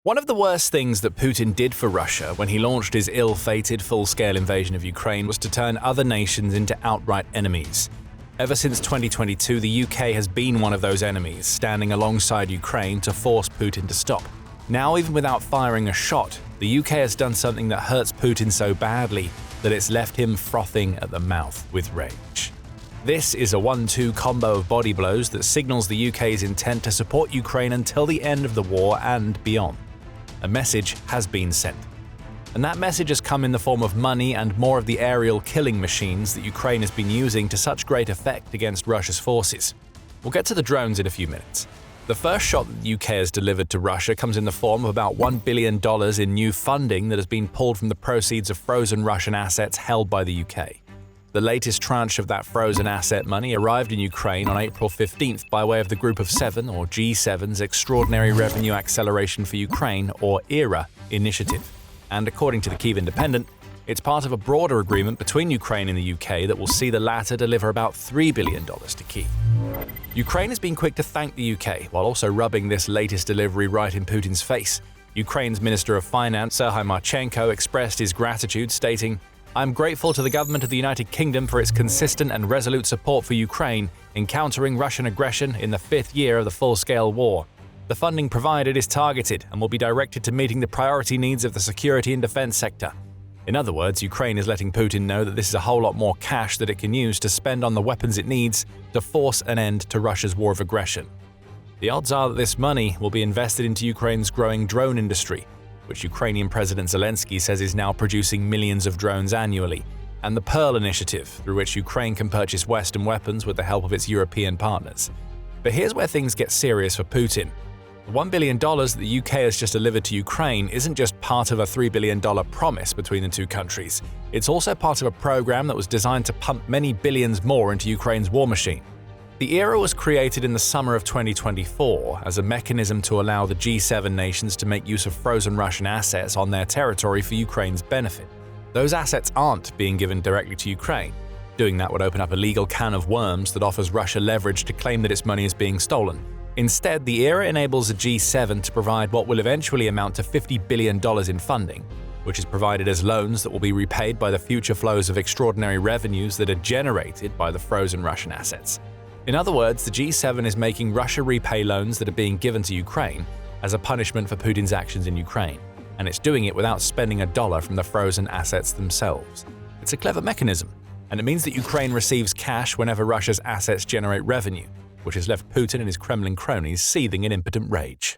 One of the worst things that Putin did for Russia when he launched his ill-fated full-scale invasion of Ukraine was to turn other nations into outright enemies. Ever since 2022, the UK has been one of those enemies, standing alongside Ukraine to force Putin to stop. Now, even without firing a shot, the UK has done something that hurts Putin so badly that it's left him frothing at the mouth with rage. This is a 1-2 combo of body blows that signals the UK's intent to support Ukraine until the end of the war and beyond. A message has been sent. And that message has come in the form of money and more of the aerial killing machines that Ukraine has been using to such great effect against Russia's forces. We'll get to the drones in a few minutes. The first shot that the UK has delivered to Russia comes in the form of about $1 billion in new funding that has been pulled from the proceeds of frozen Russian assets held by the UK. The latest tranche of that frozen asset money arrived in Ukraine on April 15th by way of the Group of Seven, or G7's Extraordinary Revenue Acceleration for Ukraine, or ERA, initiative. And according to the Kyiv Independent, it's part of a broader agreement between Ukraine and the UK that will see the latter deliver about $3 billion to Kyiv. Ukraine has been quick to thank the UK, while also rubbing this latest delivery right in Putin's face. Ukraine's Minister of Finance, Serhiy Marchenko, expressed his gratitude, stating, "I'm grateful to the government of the United Kingdom for its consistent and resolute support for Ukraine in countering Russian aggression in the 5th year of the full-scale war. The funding provided is targeted and will be directed to meeting the priority needs of the security and defense sector." In other words, Ukraine is letting Putin know that this is a whole lot more cash that it can use to spend on the weapons it needs to force an end to Russia's war of aggression. The odds are that this money will be invested into Ukraine's growing drone industry, which Ukrainian President Zelensky says is now producing millions of drones annually, and the Pearl initiative, through which Ukraine can purchase Western weapons with the help of its European partners. But here's where things get serious for Putin. The $1 billion that the UK has just delivered to Ukraine isn't just part of a $3 billion promise between the two countries. It's also part of a program that was designed to pump many billions more into Ukraine's war machine. The ERA was created in the summer of 2024 as a mechanism to allow the G7 nations to make use of frozen Russian assets on their territory for Ukraine's benefit. Those assets aren't being given directly to Ukraine. Doing that would open up a legal can of worms that offers Russia leverage to claim that its money is being stolen. Instead, the ERA enables the G7 to provide what will eventually amount to $50 billion in funding, which is provided as loans that will be repaid by the future flows of extraordinary revenues that are generated by the frozen Russian assets. In other words, the G7 is making Russia repay loans that are being given to Ukraine as a punishment for Putin's actions in Ukraine, and it's doing it without spending a dollar from the frozen assets themselves. It's a clever mechanism, and it means that Ukraine receives cash whenever Russia's assets generate revenue, which has left Putin and his Kremlin cronies seething in impotent rage.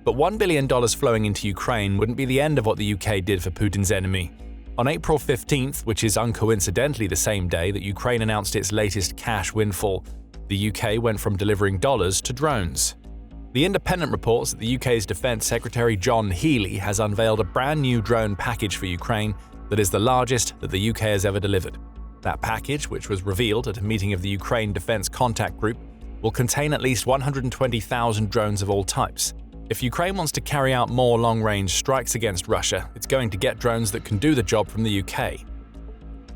But $1 billion flowing into Ukraine wouldn't be the end of what the UK did for Putin's enemy. On April 15th, which is uncoincidentally the same day that Ukraine announced its latest cash windfall, the UK went from delivering dollars to drones. The Independent reports that the UK's Defence Secretary John Healey has unveiled a brand new drone package for Ukraine that is the largest that the UK has ever delivered. That package, which was revealed at a meeting of the Ukraine Defence Contact Group, will contain at least 120,000 drones of all types. If Ukraine wants to carry out more long-range strikes against Russia, it's going to get drones that can do the job from the UK.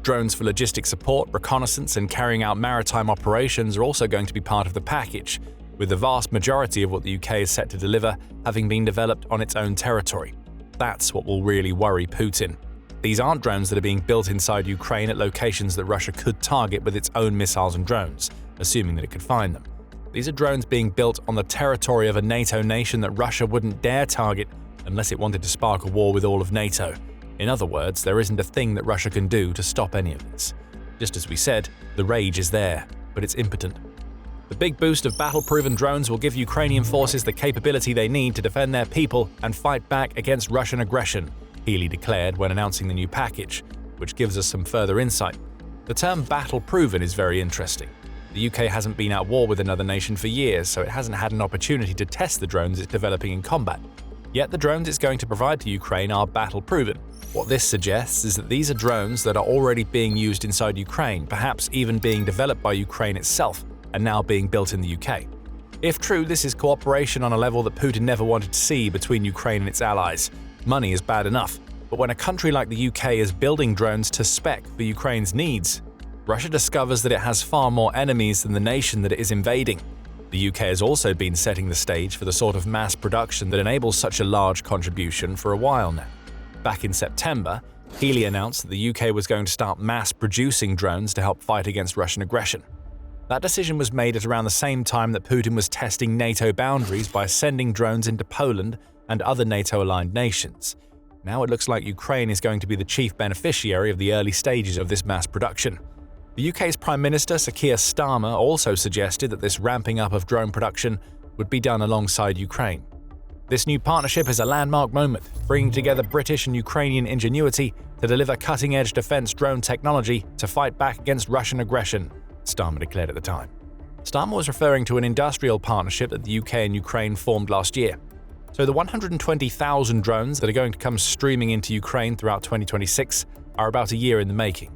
Drones for logistic support, reconnaissance, and carrying out maritime operations are also going to be part of the package, with the vast majority of what the UK is set to deliver having been developed on its own territory. That's what will really worry Putin. These aren't drones that are being built inside Ukraine at locations that Russia could target with its own missiles and drones, assuming that it could find them. These are drones being built on the territory of a NATO nation that Russia wouldn't dare target unless it wanted to spark a war with all of NATO. In other words, there isn't a thing that Russia can do to stop any of this. Just as we said, the rage is there, but it's impotent. The big boost of battle-proven drones will give Ukrainian forces the capability they need to defend their people and fight back against Russian aggression, Healey declared when announcing the new package, which gives us some further insight. The term battle-proven is very interesting. The UK hasn't been at war with another nation for years, so it hasn't had an opportunity to test the drones it's developing in combat. Yet the drones it's going to provide to Ukraine are battle-proven. What this suggests is that these are drones that are already being used inside Ukraine, perhaps even being developed by Ukraine itself, and now being built in the UK. If true, this is cooperation on a level that Putin never wanted to see between Ukraine and its allies. Money is bad enough, but when a country like the UK is building drones to spec for Ukraine's needs, Russia discovers that it has far more enemies than the nation that it is invading. The UK has also been setting the stage for the sort of mass production that enables such a large contribution for a while now. Back in September, Healy announced that the UK was going to start mass producing drones to help fight against Russian aggression. That decision was made at around the same time that Putin was testing NATO boundaries by sending drones into Poland and other NATO-aligned nations. Now it looks like Ukraine is going to be the chief beneficiary of the early stages of this mass production. The UK's Prime Minister, Sir Keir Starmer, also suggested that this ramping up of drone production would be done alongside Ukraine. This new partnership is a landmark moment, bringing together British and Ukrainian ingenuity to deliver cutting-edge defense drone technology to fight back against Russian aggression, Starmer declared at the time. Starmer was referring to an industrial partnership that the UK and Ukraine formed last year. So the 120,000 drones that are going to come streaming into Ukraine throughout 2026 are about a year in the making.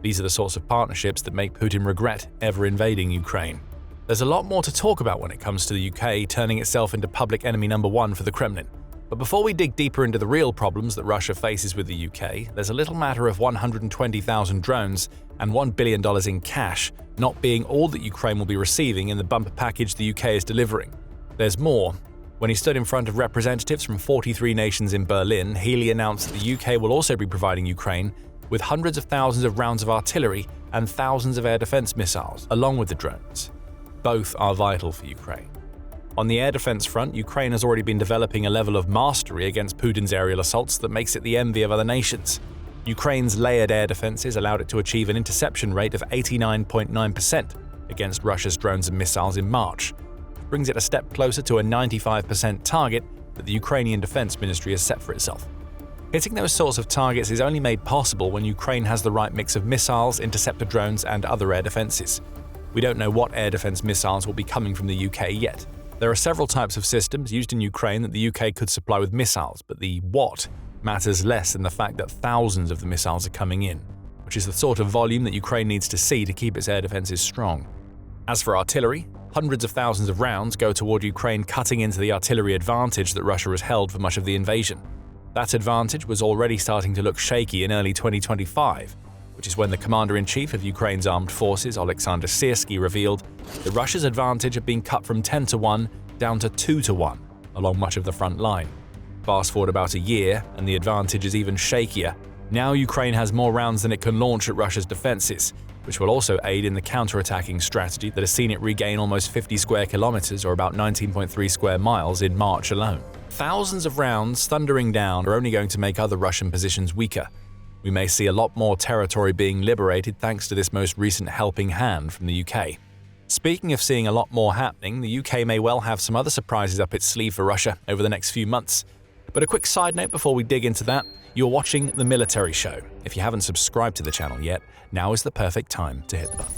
These are the sorts of partnerships that make Putin regret ever invading Ukraine. There's a lot more to talk about when it comes to the UK turning itself into public enemy number one for the Kremlin. But before we dig deeper into the real problems that Russia faces with the UK, there's a little matter of 120,000 drones and $1 billion in cash not being all that Ukraine will be receiving in the bumper package the UK is delivering. There's more. When he stood in front of representatives from 43 nations in Berlin, Healy announced that the UK will also be providing Ukraine with hundreds of thousands of rounds of artillery and thousands of air defense missiles, along with the drones. Both are vital for Ukraine. On the air defense front, Ukraine has already been developing a level of mastery against Putin's aerial assaults that makes it the envy of other nations. Ukraine's layered air defenses allowed it to achieve an interception rate of 89.9% against Russia's drones and missiles in March, which brings it a step closer to a 95% target that the Ukrainian Defense Ministry has set for itself. Hitting those sorts of targets is only made possible when Ukraine has the right mix of missiles, interceptor drones, and other air defenses. We don't know what air defense missiles will be coming from the UK yet. There are several types of systems used in Ukraine that the UK could supply with missiles, but the what matters less than the fact that thousands of the missiles are coming in, which is the sort of volume that Ukraine needs to see to keep its air defenses strong. As for artillery, hundreds of thousands of rounds go toward Ukraine cutting into the artillery advantage that Russia has held for much of the invasion. That advantage was already starting to look shaky in early 2025, which is when the commander-in-chief of Ukraine's armed forces, Oleksandr Syrskyi, revealed that Russia's advantage had been cut from 10-1 down to 2-1 along much of the front line. Fast forward about a year, and the advantage is even shakier. Now Ukraine has more rounds than it can launch at Russia's defenses, which will also aid in the counter-attacking strategy that has seen it regain almost 50 square kilometers, or about 19.3 square miles, in March alone. Thousands of rounds thundering down are only going to make other Russian positions weaker. We may see a lot more territory being liberated thanks to this most recent helping hand from the UK. Speaking of seeing a lot more happening, the UK may well have some other surprises up its sleeve for Russia over the next few months. But a quick side note before we dig into that, you're watching The Military Show. If you haven't subscribed to the channel yet, now is the perfect time to hit the button.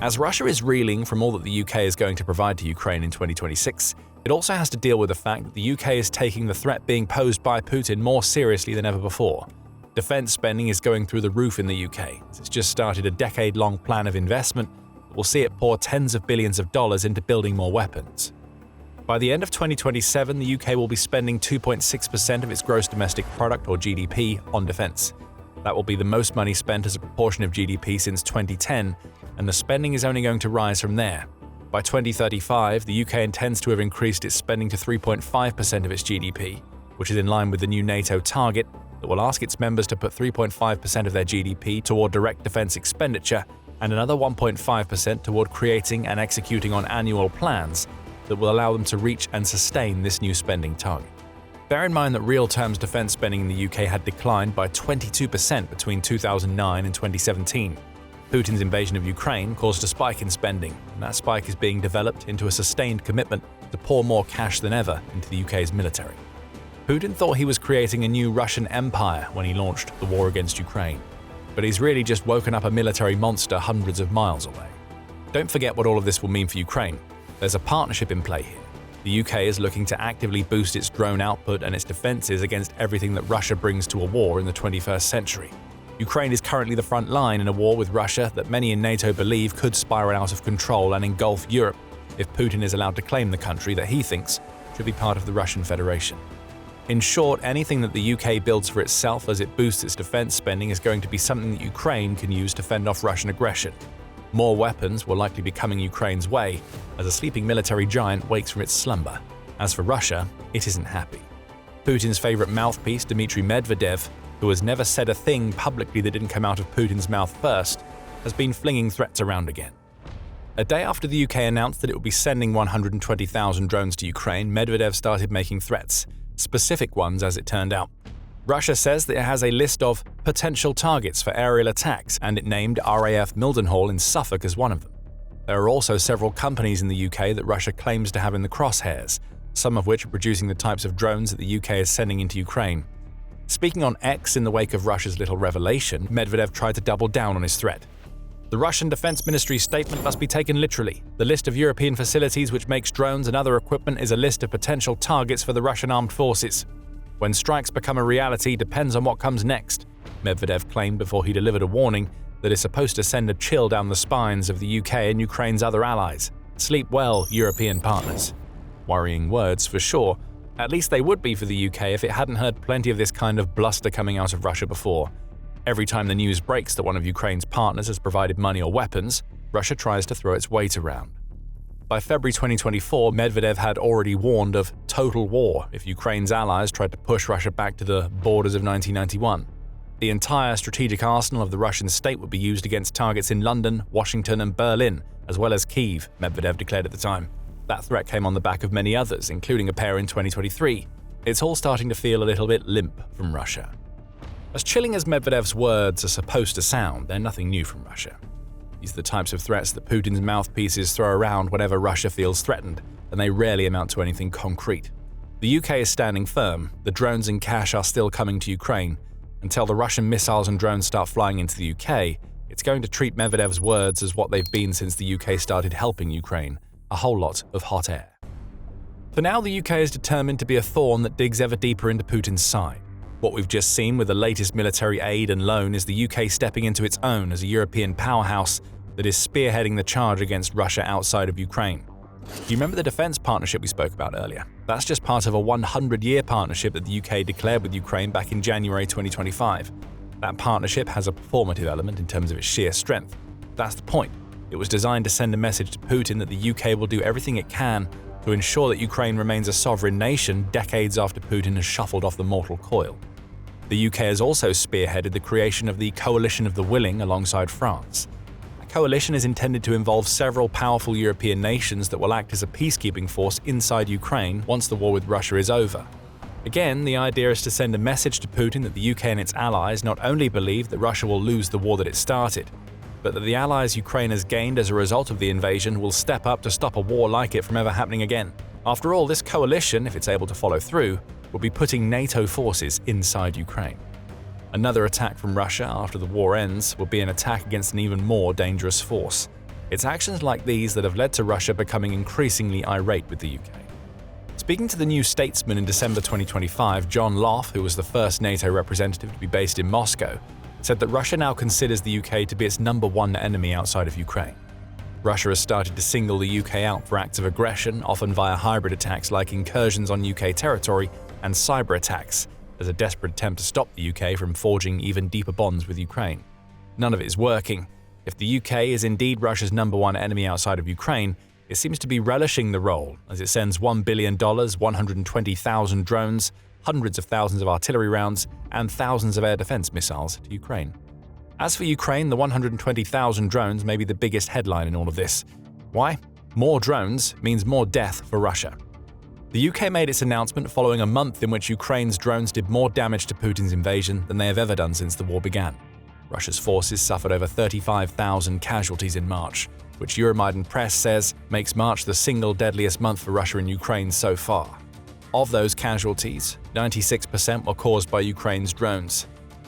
As Russia is reeling from all that the UK is going to provide to Ukraine in 2026, it also has to deal with the fact that the UK is taking the threat being posed by Putin more seriously than ever before. Defense spending is going through the roof in the UK, as it's just started a decade-long plan of investment that will see it pour tens of billions of dollars into building more weapons. By the end of 2027, the UK will be spending 2.6% of its gross domestic product, or GDP, on defense. That will be the most money spent as a proportion of GDP since 2010, and the spending is only going to rise from there. By 2035, the UK intends to have increased its spending to 3.5% of its GDP, which is in line with the new NATO target that will ask its members to put 3.5% of their GDP toward direct defense expenditure and another 1.5% toward creating and executing on annual plans that will allow them to reach and sustain this new spending target. Bear in mind that real terms defense spending in the UK had declined by 22% between 2009 and 2017. Putin's invasion of Ukraine caused a spike in spending, and that spike is being developed into a sustained commitment to pour more cash than ever into the UK's military. Putin thought he was creating a new Russian empire when he launched the war against Ukraine, but he's really just woken up a military monster hundreds of miles away. Don't forget what all of this will mean for Ukraine. There's a partnership in play here. The UK is looking to actively boost its drone output and its defenses against everything that Russia brings to a war in the 21st century. Ukraine is currently the front line in a war with Russia that many in NATO believe could spiral out of control and engulf Europe if Putin is allowed to claim the country that he thinks should be part of the Russian Federation. In short, anything that the UK builds for itself as it boosts its defense spending is going to be something that Ukraine can use to fend off Russian aggression. More weapons will likely be coming Ukraine's way as a sleeping military giant wakes from its slumber. As for Russia, it isn't happy. Putin's favorite mouthpiece, Dmitry Medvedev, who has never said a thing publicly that didn't come out of Putin's mouth first, has been flinging threats around again. A day after the UK announced that it would be sending 120,000 drones to Ukraine, Medvedev started making threats, specific ones as it turned out. Russia says that it has a list of potential targets for aerial attacks, and it named RAF Mildenhall in Suffolk as one of them. There are also several companies in the UK that Russia claims to have in the crosshairs, some of which are producing the types of drones that the UK is sending into Ukraine. Speaking on X in the wake of Russia's little revelation, Medvedev tried to double down on his threat. The Russian Defense Ministry's statement must be taken literally. The list of European facilities which makes drones and other equipment is a list of potential targets for the Russian armed forces. When strikes become a reality depends on what comes next, Medvedev claimed before he delivered a warning that is supposed to send a chill down the spines of the UK and Ukraine's other allies. Sleep well, European partners. Worrying words for sure. At least they would be for the UK if it hadn't heard plenty of this kind of bluster coming out of Russia before. Every time the news breaks that one of Ukraine's partners has provided money or weapons, Russia tries to throw its weight around. By February 2024, Medvedev had already warned of total war if Ukraine's allies tried to push Russia back to the borders of 1991. The entire strategic arsenal of the Russian state would be used against targets in London, Washington, and Berlin, as well as Kyiv, Medvedev declared at the time. That threat came on the back of many others, including a pair in 2023. It's all starting to feel a little bit limp from Russia. As chilling as Medvedev's words are supposed to sound, they're nothing new from Russia. These are the types of threats that Putin's mouthpieces throw around whenever Russia feels threatened, and they rarely amount to anything concrete. The UK is standing firm. The drones and cash are still coming to Ukraine. Until the Russian missiles and drones start flying into the UK, it's going to treat Medvedev's words as what they've been since the UK started helping Ukraine, a whole lot of hot air. For now, the UK is determined to be a thorn that digs ever deeper into Putin's side. What we've just seen with the latest military aid and loan is the UK stepping into its own as a European powerhouse that is spearheading the charge against Russia outside of Ukraine. Do you remember the defense partnership we spoke about earlier? That's just part of a 100-year partnership that the UK declared with Ukraine back in January 2025. That partnership has a performative element in terms of its sheer strength. That's the point. It was designed to send a message to Putin that the UK will do everything it can to ensure that Ukraine remains a sovereign nation decades after Putin has shuffled off the mortal coil. The UK has also spearheaded the creation of the Coalition of the Willing alongside France. A coalition is intended to involve several powerful European nations that will act as a peacekeeping force inside Ukraine once the war with Russia is over. Again, the idea is to send a message to Putin that the UK and its allies not only believe that Russia will lose the war that it started, but that the allies Ukraine has gained as a result of the invasion will step up to stop a war like it from ever happening again. After all, this coalition, if it's able to follow through, will be putting NATO forces inside Ukraine. Another attack from Russia after the war ends will be an attack against an even more dangerous force. It's actions like these that have led to Russia becoming increasingly irate with the UK. Speaking to the New Statesman in December 2025, John Lough, who was the first NATO representative to be based in Moscow, said that Russia now considers the UK to be its number one enemy outside of Ukraine. Russia has started to single the UK out for acts of aggression, often via hybrid attacks like incursions on UK territory and cyber attacks, as a desperate attempt to stop the UK from forging even deeper bonds with Ukraine. None of it is working. If the UK is indeed Russia's number one enemy outside of Ukraine, it seems to be relishing the role as it sends $1 billion, 120,000 drones, hundreds of thousands of artillery rounds, and thousands of air defense missiles to Ukraine. As for Ukraine, the 120,000 drones may be the biggest headline in all of this. Why? More drones means more death for Russia. The UK made its announcement following a month in which Ukraine's drones did more damage to Putin's invasion than they have ever done since the war began. Russia's forces suffered over 35,000 casualties in March, which Euromaidan Press says makes March the single deadliest month for Russia and Ukraine so far. Of those casualties, 96% were caused by Ukraine's drones.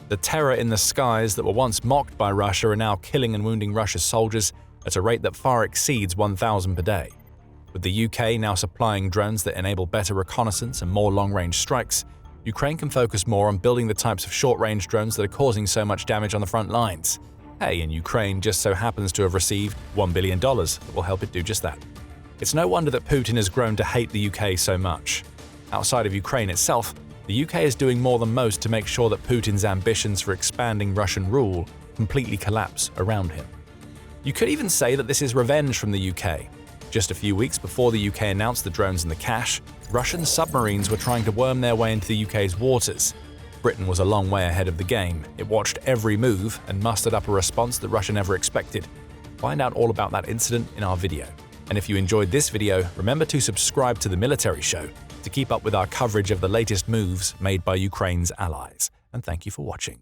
The terror in the skies that were once mocked by Russia are now killing and wounding Russia's soldiers at a rate that far exceeds 1,000 per day. With the UK now supplying drones that enable better reconnaissance and more long-range strikes, Ukraine can focus more on building the types of short-range drones that are causing so much damage on the front lines. Hey, and Ukraine just so happens to have received $1 billion that will help it do just that. It's no wonder that Putin has grown to hate the UK so much. Outside of Ukraine itself, the UK is doing more than most to make sure that Putin's ambitions for expanding Russian rule completely collapse around him. You could even say that this is revenge from the UK. Just a few weeks before the UK announced the drones in the cache, Russian submarines were trying to worm their way into the UK's waters. Britain was a long way ahead of the game. It watched every move and mustered up a response that Russia never expected. Find out all about that incident in our video. And if you enjoyed this video, remember to subscribe to The Military Show to keep up with our coverage of the latest moves made by Ukraine's allies. And thank you for watching.